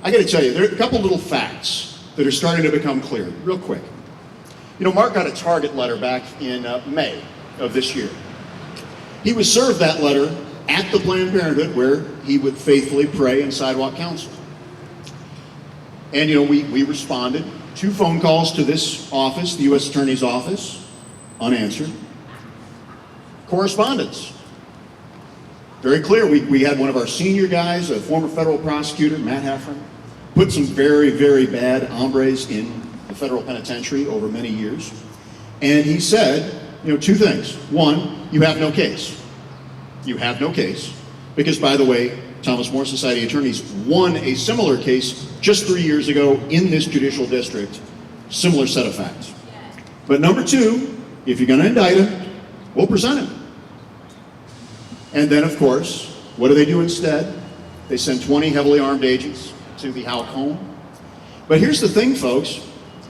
I got to tell you, there are a couple little facts that are starting to become clear, real quick. You know, Mark got a target letter back in May of this year. He was served that letter at the Planned Parenthood where he would faithfully pray in sidewalk council. And, you know, we responded. 2 phone calls to this office, the U.S. Attorney's Office, unanswered. Correspondence. Very clear. We had one of our senior guys, a former federal prosecutor, Matt Houck, put some very, very bad hombres in the federal penitentiary over many years. And he said, you know, 2 things. 1, you have no case. You have no case. Because, by the way, Thomas More Society attorneys won a similar case just 3 years ago in this judicial district. Similar set of facts. But number 2, if you're going to indict him, we'll present him. And then, of course, what do they do instead? They send 20 heavily armed agents to the Houck home. But here's the thing, folks.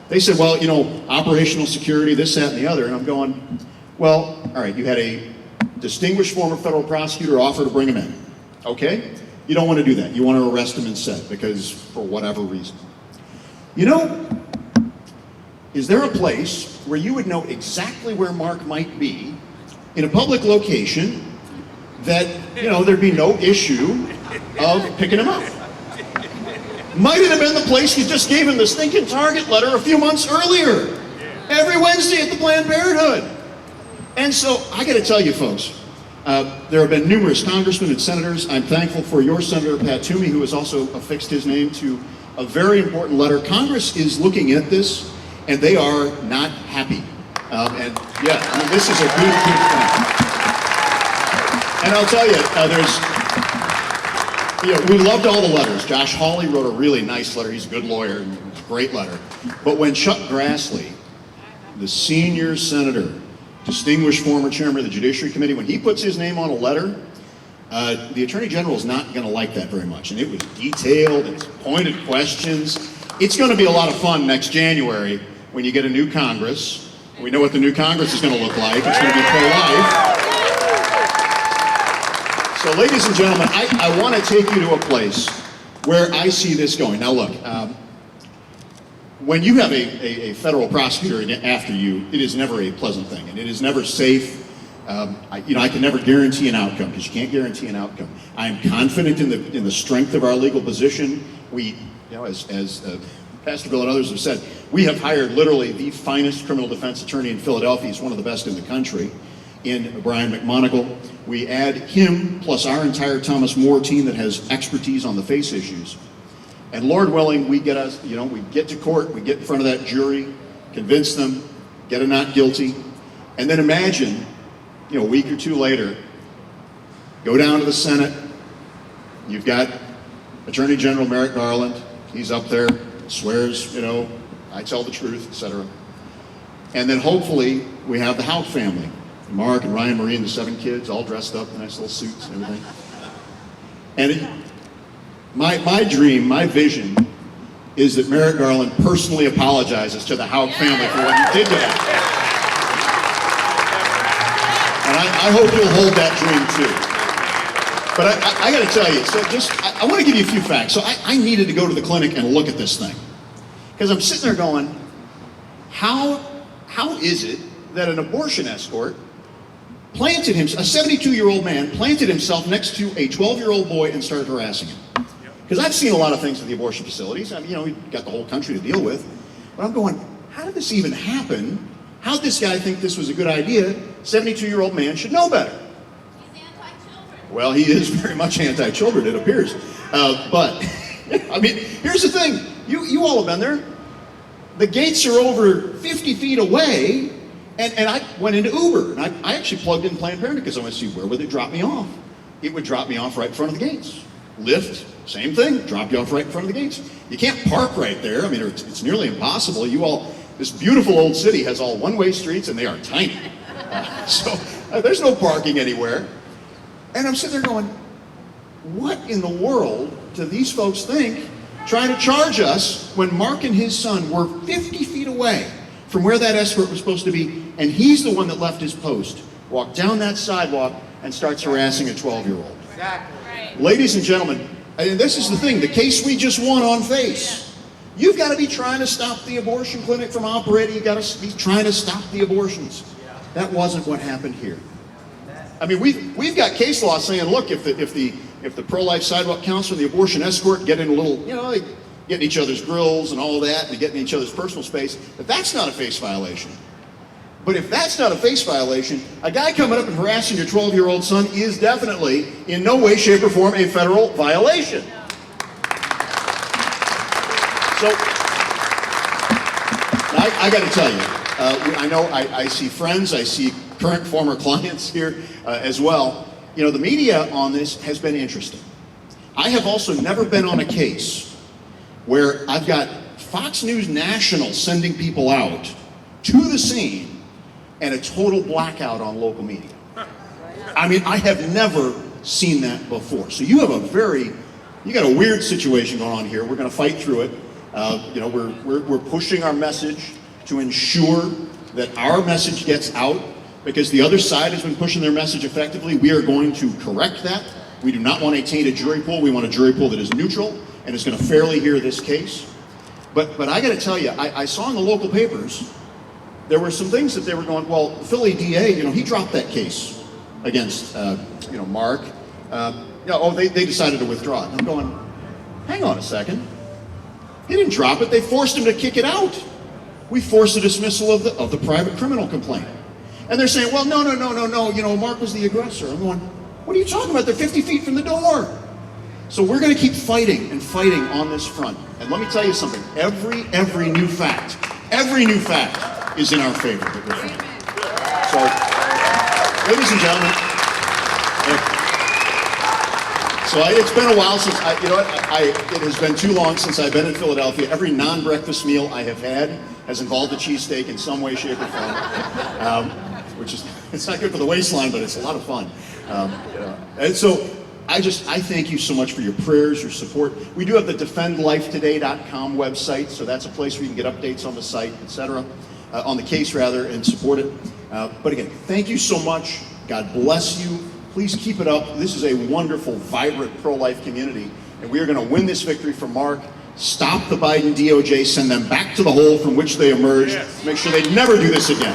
They said, well, you know, operational security, this, that, and the other. And I'm going, well, all right, you had a distinguished former federal prosecutor offer to bring him in. Okay? You don't want to do that. You want to arrest him instead because for whatever reason. You know, is there a place where you would know exactly where Mark might be in a public location that, you know, there'd be no issue of picking him up? Might it have been the place you just gave him the stinking target letter a few months earlier? Every Wednesday at the Planned Parenthood. And so, I got to tell you, folks, there have been numerous congressmen and senators. I'm thankful for your Senator Pat Toomey, who has also affixed his name to a very important letter. Congress is looking at this, and they are not happy. And yeah, I mean, this is a good thing. And I'll tell you, we loved all the letters. Josh Hawley wrote a really nice letter. He's a good lawyer, and it was a great letter. But when Chuck Grassley, the senior senator, distinguished former chairman of the Judiciary Committee, when he puts his name on a letter, the Attorney General is not going to like that very much. And it was detailed, it's pointed questions. It's going to be a lot of fun next January when you get a new Congress. We know what the new Congress is going to look like. It's going to be pro-life. So, ladies and gentlemen, I want to take you to a place where I see this going. Now, look, when you have a federal prosecutor after you, it is never a pleasant thing, and it is never safe. I can never guarantee an outcome because you can't guarantee an outcome. I am confident in the strength of our legal position. We, you know, as Pastor Bill and others have said, we have hired literally the finest criminal defense attorney in Philadelphia. He's one of the best in the country, in Brian McMonagle. We add him plus our entire Thomas More team that has expertise on the face issues. And Lord willing, we get to court, we get in front of that jury, convince them, get a not guilty, and then imagine, you know, a week or 2 later, go down to the Senate, you've got Attorney General Merrick Garland, he's up there, swears, you know, I tell the truth, etc. And then hopefully we have the Houck family, Mark and Ryan Marie and the 7 kids, all dressed up in nice little suits and everything. And my dream, my vision, is that Merrick Garland personally apologizes to the Houck family for what he did to them. And I hope you'll hold that dream too. But I got to tell you, so I want to give you a few facts. So I needed to go to the clinic and look at this thing. Because I'm sitting there going, how is it that an abortion escort planted himself, a 72-year-old man planted himself next to a 12-year-old boy and started harassing him? Because I've seen a lot of things at the abortion facilities. I mean, you know, we've got the whole country to deal with. But I'm going, how did this even happen? How did this guy think this was a good idea? 72-year-old man should know better. He's anti-children. Well, he is very much anti-children, it appears. But, I mean, here's the thing. You all have been there. The gates are over 50 feet away, and I went into Uber, and I actually plugged in Planned Parenthood because I want to see where would they drop me off. It would drop me off right in front of the gates. Lyft, same thing, drop you off right in front of the gates. You can't park right there. I mean, it's nearly impossible. This beautiful old city has all one-way streets, and they are tiny. So there's no parking anywhere. And I'm sitting there going, what in the world do these folks think trying to charge us when Mark and his son were 50 feet away from where that escort was supposed to be, and he's the one that left his post, walked down that sidewalk, and starts harassing a 12-year-old. Exactly. Right. Ladies and gentlemen, And this is the thing, the case we just won on face. You've got to be trying to stop the abortion clinic from operating. You've got to be trying to stop the abortions. That wasn't what happened here. I mean, we've got case law saying, look, if the pro-life sidewalk counselor and the abortion escort get in a little, they get in each other's grills and all that, and they get in each other's personal space, that's not a face violation. But if that's not a face violation, a guy coming up and harassing your 12-year-old son is definitely, in no way, shape, or form, a federal violation. So, I got to tell you, I know I see friends, I see current, former clients here as well. The media on this has been interesting. I have also never been on a case where I've got Fox News National sending people out to the scene and a total blackout on local media. I mean, I have never seen that before. So you have you got a weird situation going on here. We're going to fight through it. We're pushing our message to ensure that our message gets out, because the other side has been pushing their message effectively. We are going to correct that. We do not want a tainted jury pool. We want a jury pool that is neutral and is going to fairly hear this case. But I got to tell you, I saw in the local papers, there were some things that they were going, well, the Philly DA, he dropped that case against, Mark. They decided to withdraw it. I'm going, hang on a second. He didn't drop it. They forced him to kick it out. We forced the dismissal of the private criminal complaint. And they're saying, well, no, Mark was the aggressor. I'm going, what are you talking about? They're 50 feet from the door. So we're going to keep fighting and fighting on this front. And let me tell you something. Every new fact is in our favor. So, ladies and gentlemen, it's been a while since it has been too long since I've been in Philadelphia. Every non-breakfast meal I have had has involved a cheesesteak in some way, shape, or form, which is, it's not good for the waistline, but it's a lot of fun. And so I thank you so much for your prayers, your support. We do have the defendlifetoday.com website, so that's a place where you can get updates on the site, etc., on the case rather, and support it. But again, thank you so much. God bless you. Please keep it up. This is a wonderful, vibrant pro-life community, and we are going to win this victory for Mark. Stop the Biden DOJ, send them back to the hole from which they emerged. Make sure they never do this again.